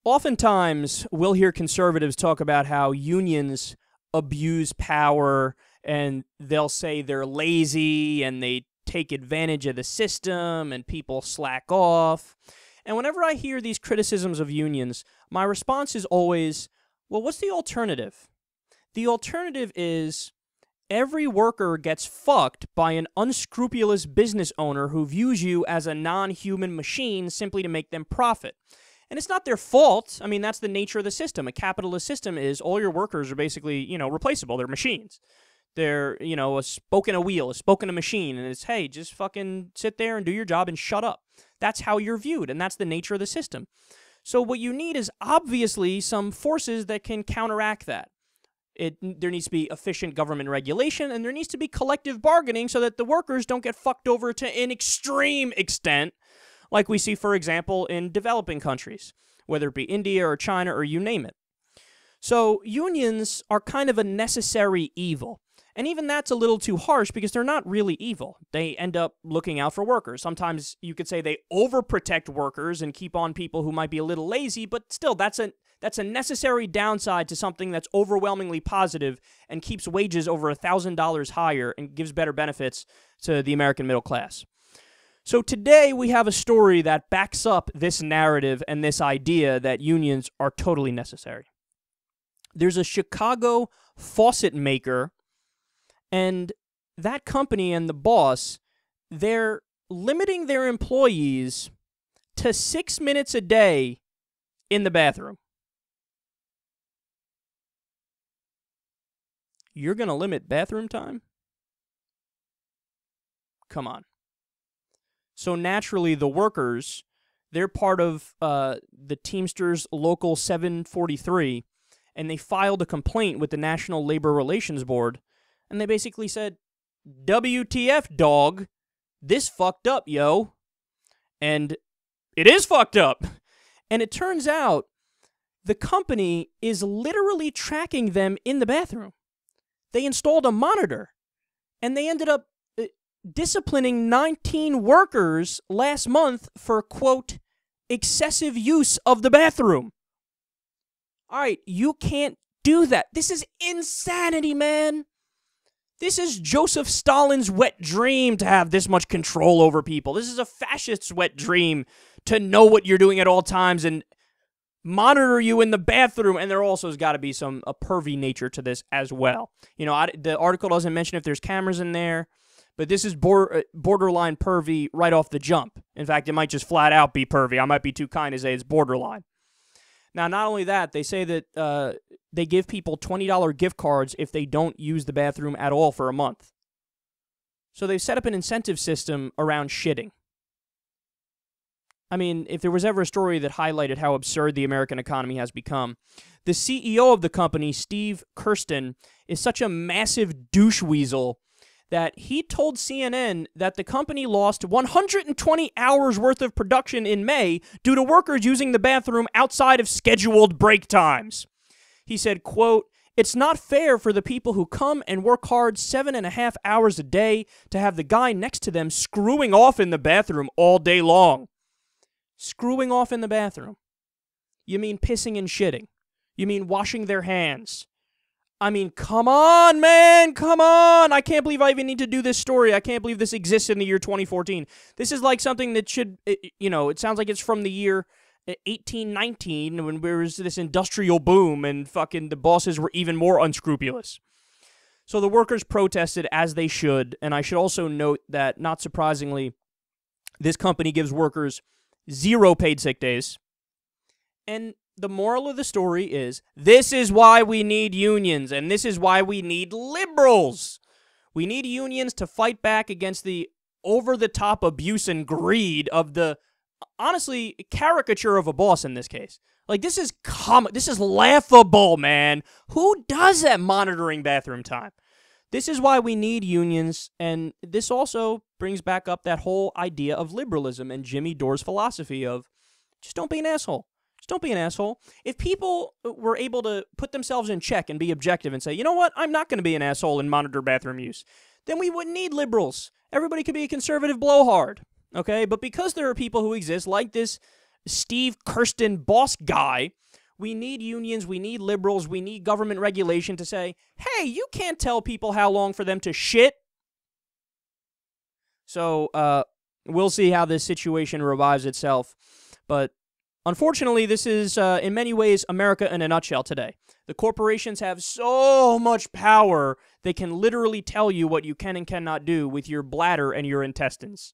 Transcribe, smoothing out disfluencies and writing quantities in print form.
Oftentimes, we'll hear conservatives talk about how unions abuse power, and they'll say they're lazy and they take advantage of the system and people slack off. And whenever I hear these criticisms of unions, my response is always, well, what's the alternative? The alternative is every worker gets fucked by an unscrupulous business owner who views you as a non-human machine simply to make them profit. And it's not their fault. I mean, that's the nature of the system. A capitalist system is all your workers are basically, replaceable. They're machines. They're, a spoke in a wheel, a spoke in a machine. And it's, hey, just fucking sit there and do your job and shut up. That's how you're viewed, and that's the nature of the system. So what you need is obviously some forces that can counteract that. There needs to be efficient government regulation, and there needs to be collective bargaining so that the workers don't get fucked over to an extreme extent, like we see, for example, in developing countries, whether it be India or China or you name it. So unions are kind of a necessary evil. And even that's a little too harsh because they're not really evil. They end up looking out for workers. Sometimes you could say they overprotect workers and keep on people who might be a little lazy, but still, that's a necessary downside to something that's overwhelmingly positive and keeps wages over $1,000 higher and gives better benefits to the American middle class. So today we have a story that backs up this narrative and this idea that unions are totally necessary. There's a Chicago faucet maker, and that company and the boss, they're limiting their employees to 6 minutes a day in the bathroom. You're going to limit bathroom time? Come on. So naturally, the workers, they're part of the Teamsters Local 743, and they filed a complaint with the National Labor Relations Board, and they basically said, WTF, dog, this fucked up, yo. And it is fucked up. And it turns out the company is literally tracking them in the bathroom. They installed a monitor, and they ended up disciplining 19 workers last month for, quote, excessive use of the bathroom. All right, you can't do that. This is insanity, man. This is Joseph Stalin's wet dream to have this much control over people. This is a fascist's wet dream to know what you're doing at all times and monitor you in the bathroom. And there also has got to be a pervy nature to this as well. The article doesn't mention if there's cameras in there, but this is borderline pervy right off the jump. In fact, it might just flat out be pervy. I might be too kind to say it's borderline. Now, not only that, they say that they give people $20 gift cards if they don't use the bathroom at all for a month. So they've set up an incentive system around shitting. I mean, if there was ever a story that highlighted how absurd the American economy has become, the CEO of the company, Steve Kirsten, is such a massive douche weasel that he told CNN that the company lost 120 hours worth of production in May due to workers using the bathroom outside of scheduled break times. He said, quote, "It's not fair for the people who come and work hard 7.5 hours a day to have the guy next to them screwing off in the bathroom all day long." Screwing off in the bathroom. You mean pissing and shitting. You mean washing their hands. I mean, come on, man, come on. I can't believe I even need to do this story. I can't believe this exists in the year 2014. This is like something that should, it sounds like it's from the year 1819 when there was this industrial boom and fucking the bosses were even more unscrupulous. So the workers protested as they should, and I should also note that, not surprisingly, this company gives workers 0 paid sick days. And the moral of the story is, this is why we need unions, and this is why we need liberals. We need unions to fight back against the over-the-top abuse and greed of the, honestly, caricature of a boss in this case. Like, this is laughable, man. Who does that monitoring bathroom time? This is why we need unions, and this also brings back up that whole idea of liberalism and Jimmy Dore's philosophy of just don't be an asshole. Just don't be an asshole. If people were able to put themselves in check and be objective and say, you know what, I'm not going to be an asshole and monitor bathroom use, then we wouldn't need liberals. Everybody could be a conservative blowhard, okay? But because there are people who exist like this Steve Kirsten boss guy. We need unions, we need liberals, we need government regulation to say, hey, you can't tell people how long for them to shit. So we'll see how this situation revives itself. But unfortunately, this is, in many ways, America in a nutshell today. The corporations have so much power, they can literally tell you what you can and cannot do with your bladder and your intestines.